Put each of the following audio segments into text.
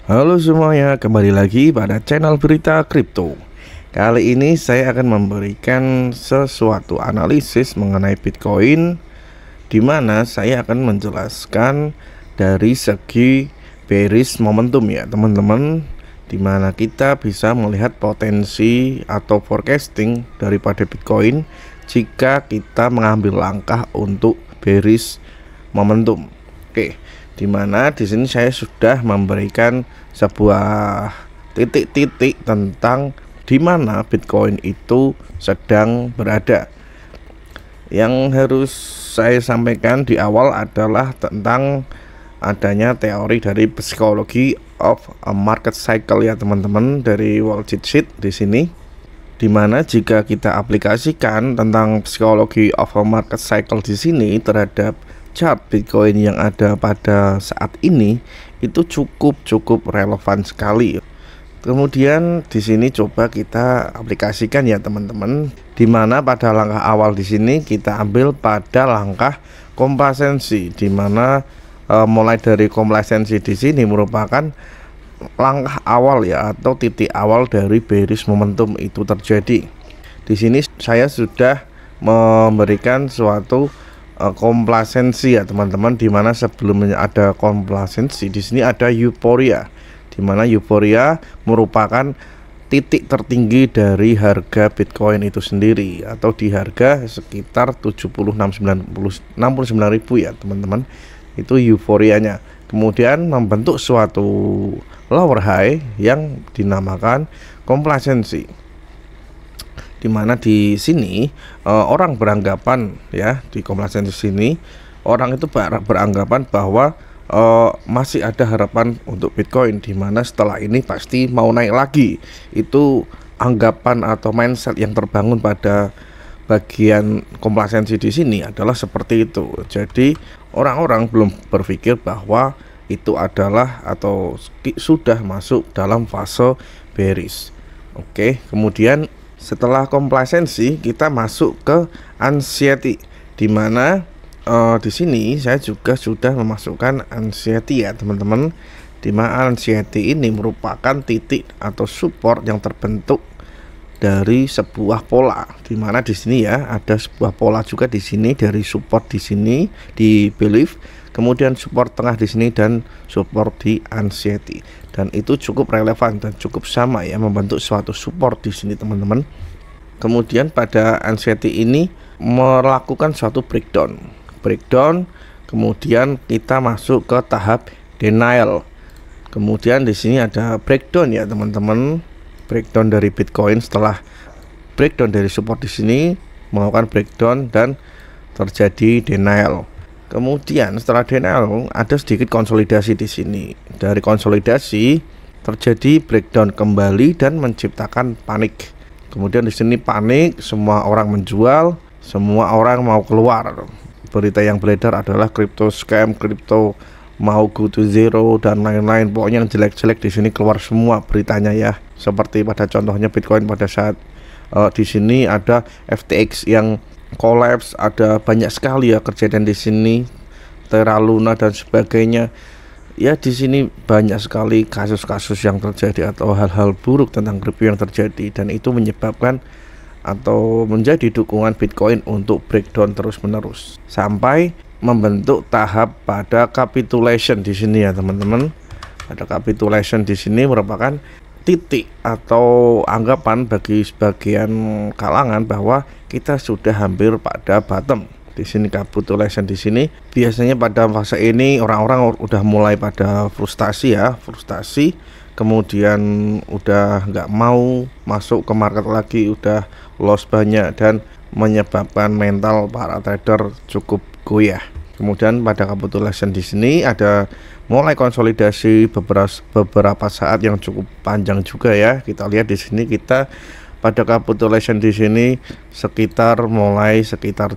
Halo semuanya, kembali lagi pada channel Berita Kripto. Kali ini saya akan memberikan sesuatu analisis mengenai Bitcoin, di mana saya akan menjelaskan dari segi bearish momentum ya teman-teman, di mana kita bisa melihat potensi atau forecasting daripada Bitcoin jika kita mengambil langkah untuk bearish momentum. Oke, dimana di sini saya sudah memberikan sebuah titik-titik tentang di mana Bitcoin itu sedang berada. Yang harus saya sampaikan di awal adalah tentang adanya teori dari psikologi of a market cycle ya teman-teman, dari Wall Street Sheet di sini. Dimana jika kita aplikasikan tentang psikologi of a market cycle di sini terhadap chart Bitcoin yang ada pada saat ini, itu cukup relevan sekali. Kemudian di sini coba kita aplikasikan ya teman-teman, dimana pada langkah awal di sini kita ambil pada langkah komplasensi, dimana mulai dari komplasensi di sini merupakan langkah awal ya, atau titik awal dari bearish momentum itu terjadi. Di sini saya sudah memberikan suatu komplasensi ya teman-teman, dimana sebelumnya ada komplasensi, di sini ada euforia, dimana euforia merupakan titik tertinggi dari harga Bitcoin itu sendiri, atau di harga sekitar 69.000 ya teman-teman, itu euforianya. Kemudian membentuk suatu lower high yang dinamakan komplasensi, dimana di sini orang beranggapan ya, di komplasensi sini orang itu beranggapan bahwa masih ada harapan untuk Bitcoin, dimana setelah ini pasti mau naik lagi. Itu anggapan atau mindset yang terbangun pada bagian komplasensi di sini adalah seperti itu. Jadi orang-orang belum berpikir bahwa itu adalah atau sudah masuk dalam fase bearish. Oke, kemudian setelah komplasensi kita masuk ke anxiety, dimana di sini saya juga sudah memasukkan anxiety ya teman-teman, dimana anxiety ini merupakan titik atau support yang terbentuk dari sebuah pola, dimana di sini ya ada sebuah pola juga di sini, dari support di sini di belief, kemudian support tengah di sini dan support di anxiety, dan itu cukup relevan dan cukup sama ya, membentuk suatu support di sini teman-teman. Kemudian pada anxiety ini melakukan suatu breakdown, kemudian kita masuk ke tahap denial. Kemudian di sini ada breakdown ya teman-teman, breakdown dari Bitcoin. Setelah breakdown dari support di sini melakukan breakdown dan terjadi denial. Kemudian setelah denial ada sedikit konsolidasi di sini. Dari konsolidasi terjadi breakdown kembali dan menciptakan panik. Kemudian di sini panik, semua orang menjual, semua orang mau keluar. Berita yang beredar adalah crypto scam, crypto mau go to zero dan lain-lain. Pokoknya yang jelek-jelek di sini keluar semua beritanya ya. Seperti pada contohnya Bitcoin pada saat di sini ada FTX yang collapse, ada banyak sekali ya kejadian di sini, Terra Luna dan sebagainya. Ya di sini banyak sekali kasus-kasus yang terjadi atau hal-hal buruk tentang kripto yang terjadi, dan itu menyebabkan atau menjadi dukungan Bitcoin untuk breakdown terus-menerus sampai membentuk tahap pada capitulation di sini ya teman-teman. Pada capitulation di sini merupakan titik atau anggapan bagi sebagian kalangan bahwa kita sudah hampir pada bottom. Di sini capitulation di sini biasanya pada fase ini orang-orang udah mulai pada frustasi ya, kemudian udah nggak mau masuk ke market lagi, udah loss banyak dan menyebabkan mental para trader cukup goyah. Kemudian pada capitulation di sini ada mulai konsolidasi beberapa saat yang cukup panjang juga ya. Kita lihat di sini kita pada capitulation di sini sekitar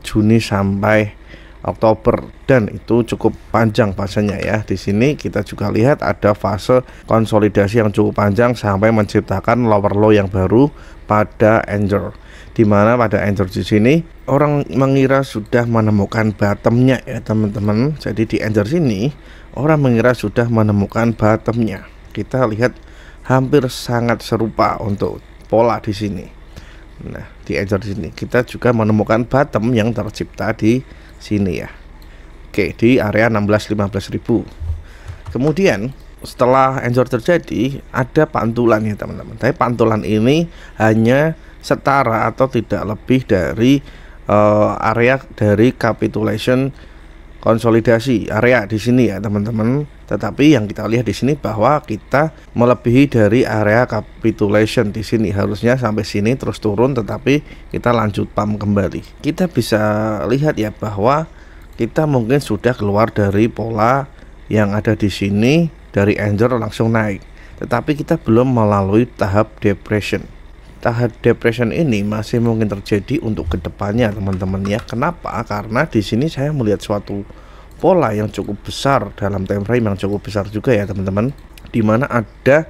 Juni sampai Oktober, dan itu cukup panjang fasenya ya. Di sini kita juga lihat ada fase konsolidasi yang cukup panjang sampai menciptakan lower low yang baru pada Anchor, dimana pada Anchor di sini orang mengira sudah menemukan bottomnya ya teman-teman. Jadi di Anchor sini orang mengira sudah menemukan bottomnya. kita lihat hampir sangat serupa untuk pola di sini. Nah, di anchor di sini kita juga menemukan bottom yang tercipta di sini ya. Oke, di area 16-15.000. Kemudian setelah anchor terjadi ada pantulan ya teman-teman. Tapi pantulan ini hanya setara atau tidak lebih dari area dari capitulation konsolidasi area di sini ya teman-teman. Tetapi yang kita lihat di sini bahwa kita melebihi dari area capitulation di sini, harusnya sampai sini terus turun, tetapi kita lanjut pump kembali. Kita bisa lihat ya bahwa kita mungkin sudah keluar dari pola yang ada di sini, dari anchor langsung naik, tetapi kita belum melalui tahap depression. Tahap depression ini masih mungkin terjadi untuk kedepannya teman-teman ya. Kenapa? Karena di sini saya melihat suatu pola yang cukup besar dalam time frame yang cukup besar juga ya teman-teman, dimana ada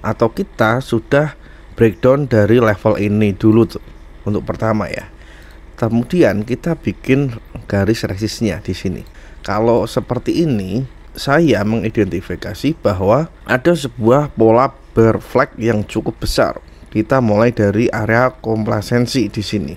atau kita sudah breakdown dari level ini dulu untuk pertama ya. Kemudian kita bikin garis resistnya di sini. Kalau seperti ini, saya mengidentifikasi bahwa ada sebuah pola bear flag yang cukup besar. Kita mulai dari area komplasensi di sini.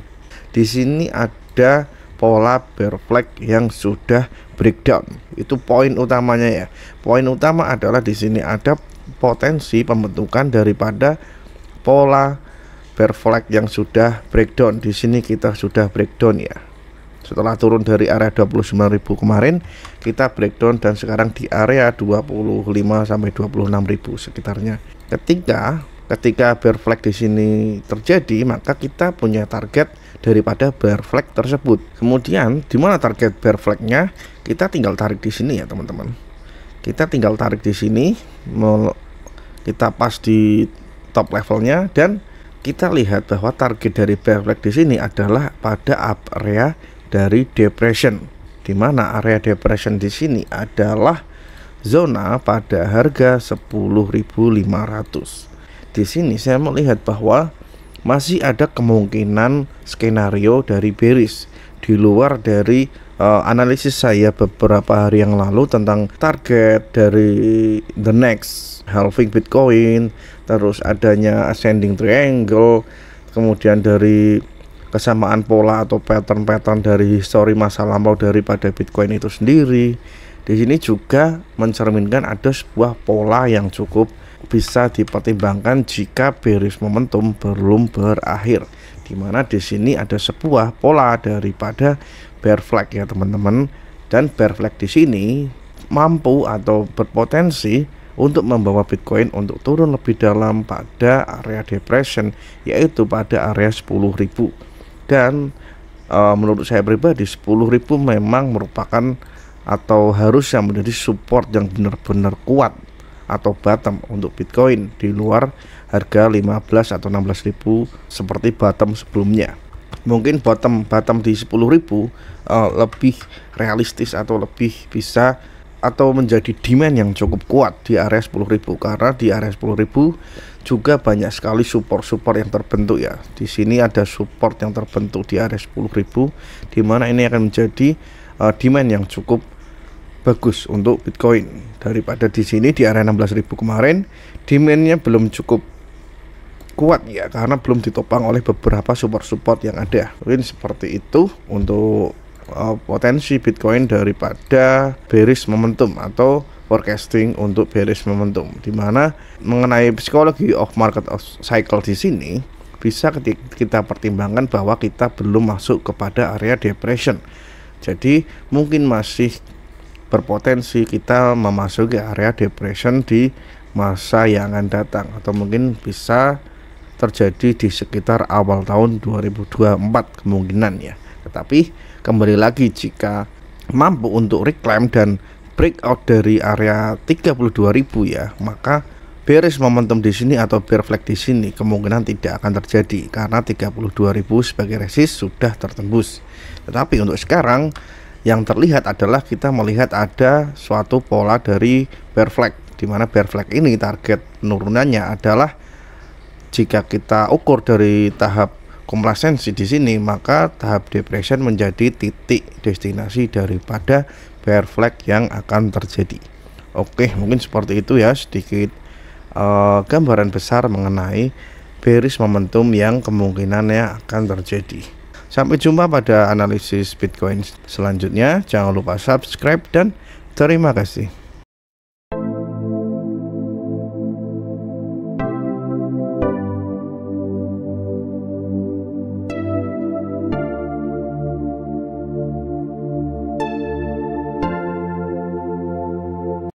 Di sini ada pola bear flag yang sudah breakdown. Itu poin utamanya ya. Poin utama adalah di sini ada potensi pembentukan daripada pola bear flag yang sudah breakdown. Di sini kita sudah breakdown ya. Setelah turun dari area 29.000 kemarin, kita breakdown dan sekarang di area 25 sampai 26.000 sekitarnya. Ketika bear flag di sini terjadi, maka kita punya target daripada bear flag tersebut. Kemudian di mana target bear flagnya? Kita tinggal tarik di sini ya teman-teman. Kita tinggal tarik di sini, kita pas di top levelnya, dan kita lihat bahwa target dari bear flag di sini adalah pada area dari depression, di mana area depression di sini adalah zona pada harga 10.500. Di sini saya melihat bahwa masih ada kemungkinan skenario dari bearish di luar dari analisis saya beberapa hari yang lalu tentang target dari the next halving Bitcoin, terus adanya ascending triangle, kemudian dari kesamaan pola atau pattern-pattern dari histori masa lampau daripada Bitcoin itu sendiri. Di sini juga mencerminkan ada sebuah pola yang cukup bisa dipertimbangkan jika bearish momentum belum berakhir, dimana di sini ada sebuah pola daripada bear flag ya teman-teman, dan bear flag di sini mampu atau berpotensi untuk membawa Bitcoin untuk turun lebih dalam pada area depression, yaitu pada area 10.000. Dan menurut saya pribadi 10.000 memang merupakan atau harusnya menjadi support yang benar-benar kuat atau bottom untuk Bitcoin di luar harga 15 atau 16.000 seperti bottom sebelumnya. Mungkin bottom di 10.000 lebih realistis atau lebih bisa atau menjadi demand yang cukup kuat di area 10.000, karena di area 10.000 juga banyak sekali support yang terbentuk ya. Di sini ada support yang terbentuk di area 10.000, di mana ini akan menjadi demand yang cukup bagus untuk Bitcoin. Daripada di sini di area 16.000 kemarin demandnya belum cukup kuat ya, karena belum ditopang oleh beberapa support yang ada. Mungkin seperti itu untuk potensi Bitcoin daripada bearish momentum atau forecasting untuk bearish momentum, dimana mengenai psikologi of market of cycle di sini bisa kita pertimbangkan bahwa kita belum masuk kepada area depression. Jadi mungkin masih berpotensi kita memasuki area depression di masa yang akan datang, atau mungkin bisa terjadi di sekitar awal tahun 2024 kemungkinan ya. Tetapi kembali lagi, jika mampu untuk reclaim dan breakout dari area 32.000 ya, maka bearish momentum di sini atau bear flag di sini kemungkinan tidak akan terjadi, karena 32.000 sebagai resist sudah tertembus. Tetapi untuk sekarang yang terlihat adalah kita melihat ada suatu pola dari bear flag, di mana bear flag ini target penurunannya adalah, jika kita ukur dari tahap komplasensi di sini, maka tahap depression menjadi titik destinasi daripada bear flag yang akan terjadi. Oke, mungkin seperti itu ya sedikit gambaran besar mengenai bearish momentum yang kemungkinannya akan terjadi. Sampai jumpa pada analisis Bitcoin selanjutnya. Jangan lupa subscribe dan terima kasih.